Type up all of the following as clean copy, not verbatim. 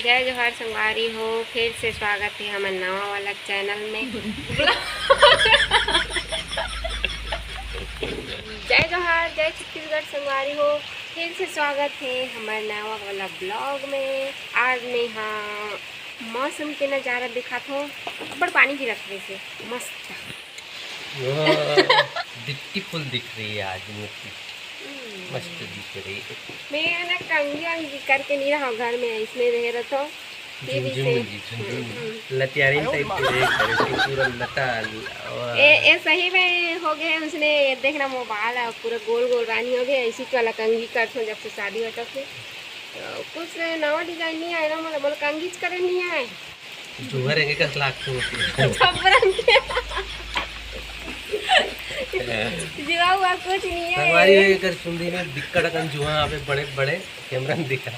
जय जोहार संगवारी हो, फिर से स्वागत है हमारे नवा वाला चैनल में। जय जोहार, जय छत्तीसगढ़ संगवारी हो, फिर से स्वागत है हमारे नवा वाला ब्लॉग में। आज मैं यहाँ मौसम के नज़ारा दिखाता हूँ। बड़ पानी गिरत रही से मस्त ब्यूटीफुल दिख रही है आज मूर्ति, मस्त दिख रही है। मैं ना कंगी करके नहीं रहा घर में, इसमें रह रहा था लतियारी टाइप पूरा लता ए सही में हो गए। उसने देखना मोबाइल है पूरा गोल गोल रानी हो गया, इसी वाला कंगी करते जब से शादी होता थे। तो कुछ नवा डिजाइन नहीं आया ना, मतलब बोल कंगी करे नहीं आए जुहर है कस लाख तो जुआ हुआ कुछ नहीं है। हमारी कर सुंदी में दिक्कत कन जुआ पे बड़े बड़े कैमरा दिखा।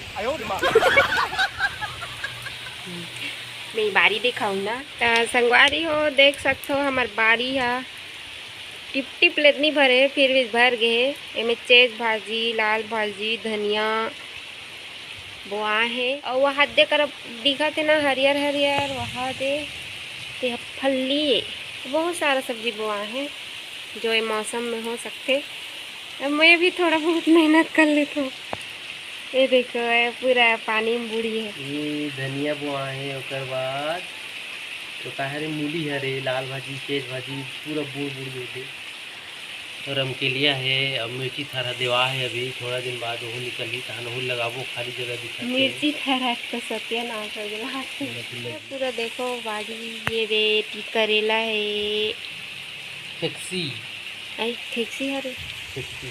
मैं बारी दिखाऊँ ना तो संगवारी हो, देख सकते हो हमार बारी है। टिप टिप लेतनी भरे फिर भी भर गए। इनमें चेक भाजी, लाल भाजी, धनिया बोआ है। और वहाँ दे कर दिखा थे ना हरियर हरियर, वहाँ दे फली बहुत सारा सब्जी बोआ है जो ये मौसम में हो सकते। अब मैं भी थोड़ा बहुत मेहनत कर लेता हूँ। ये देखो ये पूरा पानी में बूढ़ी है। ये धनिया बोआ है, उसके बाद तो कहरे मूली हरे, लाल भाजी, तेज भाजी पूरा बूढ़ बूढ़ दे और रमकेलिया है। अब मिर्ची थारा देवा है, अभी थोड़ा दिन बाद वो निकली तहन वो लगाबो खाली जगह दिखा मिर्ची थारा का सत्या ना कर दिला पूरा। देखो बाड़ी ये रेत करेला है, टैक्सी आई टैक्सी हरे टैक्सी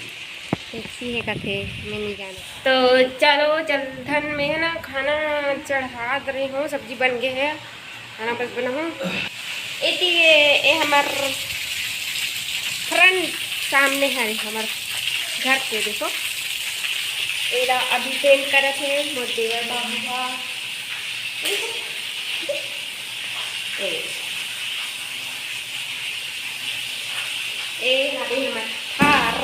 टैक्सी है कथे मैं नहीं जाना। तो चलो जल्दन में है ना खाना चढ़ा दे रही हूँ। सब्जी बन गए है, खाना बस बना हूँ। ये हमार फ्रंट सामने है हमार घर के। देखो एला अभी पेंट करत है मोर देवर बाबू का। अभी हमार थार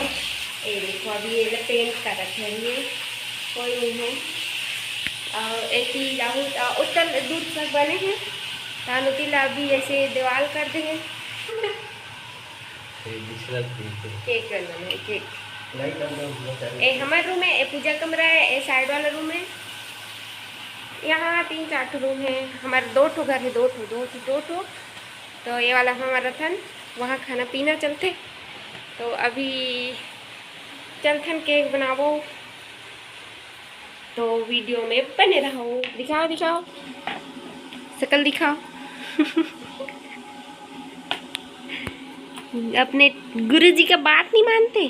देखो अभी ये पेंट करत है, ये कोई नहीं है। और एक ही जाऊँ उत्तर दूर तक बने हैं तानुती ला भी ऐसे दीवार कर दे हैं। केक करना है केक। ए हमारे रूम है, पूजा कमरा है, ए साइड वाला रूम है। यहाँ 3-4 रूम है हमारे। 2 घर है, 2 तो ये वाला हमारा था, वहाँ खाना पीना चलते। तो अभी चलथन केक बनावो, तो वीडियो में बने रहो। दिखाओ दिखाओ शकल दिखाओ। अपने गुरुजी का बात नहीं मानते।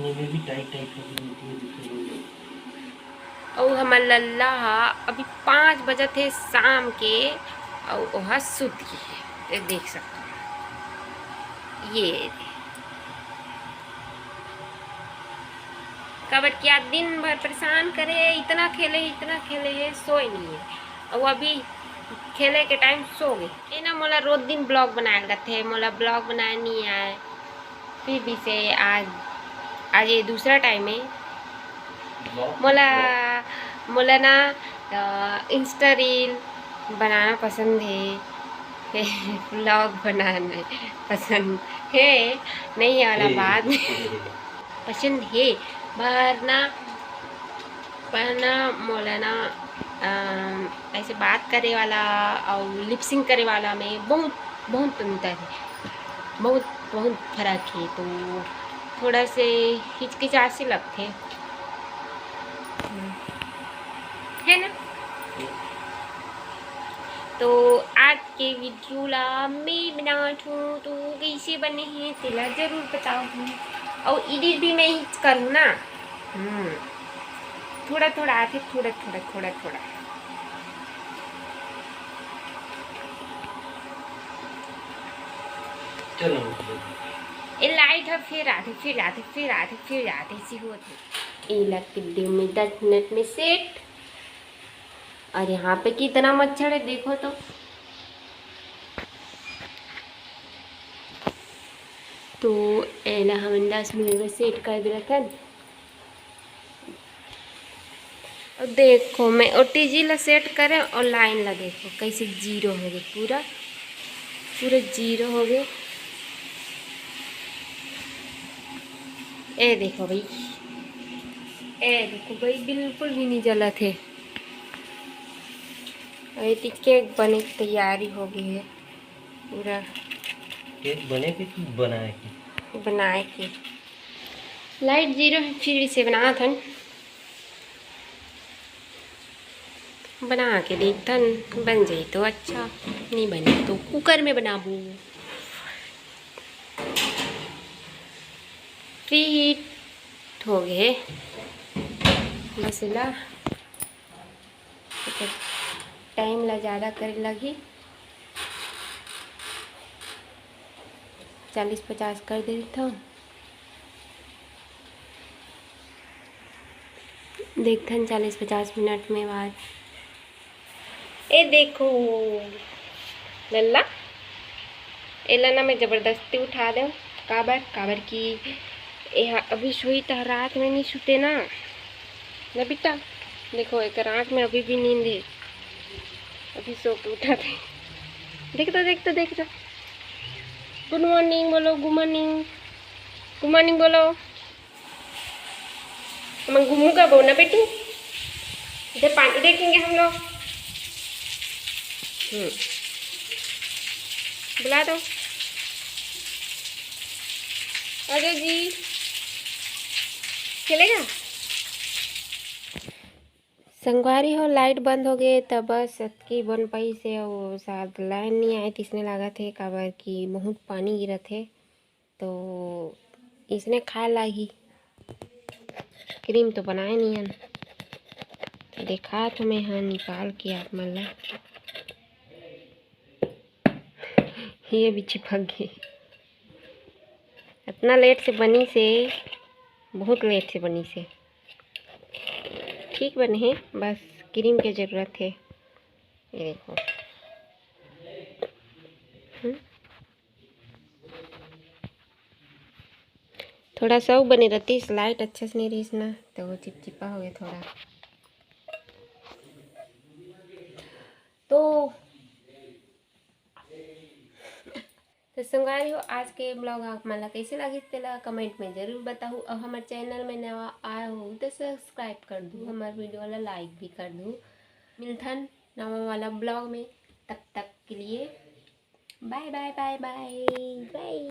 भी टाइट और हमार लल्ला अभी 5 बजे थे शाम के, और वह सुत है, देख सकते हो। ये कबर क्या दिन भर परेशान करे, इतना खेले है, सोए नहीं है। और अभी खेले के टाइम सो गए। ये ना मोला रोज दिन ब्लॉग बनाए थे, मोला ब्लॉग बनाए नहीं आए। फिर भी से आज ये दूसरा टाइम है। मोला ना इंस्टा रील बनाना पसंद है, ब्लॉग बनाना पसंद है नहीं है वाला बात पसंद है। वरना मौलाना ऐसे बात करे वाला और लिपसिंग करे वाला में बहुत अंतर है, बहुत फर्क है। तो थोड़ा से हिचकिचाहट से लगते है ना। तो आज के वीडियो ला मैं बनाती हूँ, तो कैसे बने हैं तेला जरूर बताओ। और एडिट भी मैं ही करूँ ना। थोड़ा थोड़ा आते, थोड़ा चलो ये लाइट है, फिर आते सी होते। ये लगती वीडियो में 10 मिनट में सेट। और यहाँ पे कितना मच्छर है देखो तो एला हम 10 मिनट में सेट कर दिया था। और देखो मैं ओटीजी ला सेट करे और लाइन ला देखो कैसे जीरो हो गए, पूरा पूरा जीरो हो गए। ए देखो भाई, ए देखो भाई, बिल्कुल भी नहीं जला थे। अरे तो केक बने की तैयारी हो गई है पूरा। केक बने के कि बनाए के? बनाए के लाइट जीरो है, फिर इसे बना था, बना के देखता बन जाए तो अच्छा, नहीं बने तो कुकर में बनाबू। प्रीहीट हो गए मसाला, टाइम ला ज़्यादा करे लगी, 40-50 कर देता हूँ। देखते हैं 40-50 मिनट में बाद। ए देखो लल्ला, एला ना मैं ज़बरदस्ती उठा दूँ, काबर काबर की यह अभी सोई तो रात में नहीं सुते ना ना बेटा। देखो एक आँख में अभी भी नींद है, अभी सो के उठा थे। देख तो गुड मॉर्निंग बोलो, गुड मॉर्निंग, गुड मॉर्निंग बोलो। हम घूमू का बोना बेटू, इधर पानी देखेंगे हम लोग। बुला दो, अरे जी चलेगा। संगवारी हो लाइट बंद हो गए तब बस की बन पाई से, वो शायद लाइन नहीं आई थी, इसने लगा थे काबर की बहुत पानी गिरा थे तो इसने खा लागी। क्रीम तो बनाए नहीं हन, देखा तो मैं हाँ निकाल के आप मन ला, ये भी चिपक गई। इतना लेट से बनी से, बहुत लेट से बनी से, ठीक बने हैं, बस क्रीम की ज़रूरत है। ये देखो थोड़ा सा बने रहती, लाइट अच्छे से नहीं रही ना तो वो चिपचिपा हो गया थोड़ा। तो संगवारी हो आज के ब्लॉग आप मला कैसे लगी तेला कमेंट में जरूर बताओ, और हमारे चैनल में नवा आया हो तो सब्सक्राइब कर दो, हमारे वीडियो वाला लाइक भी कर दो। मिलथन नवा वाला ब्लॉग में, तब तक के लिए bye bye bye bye bye.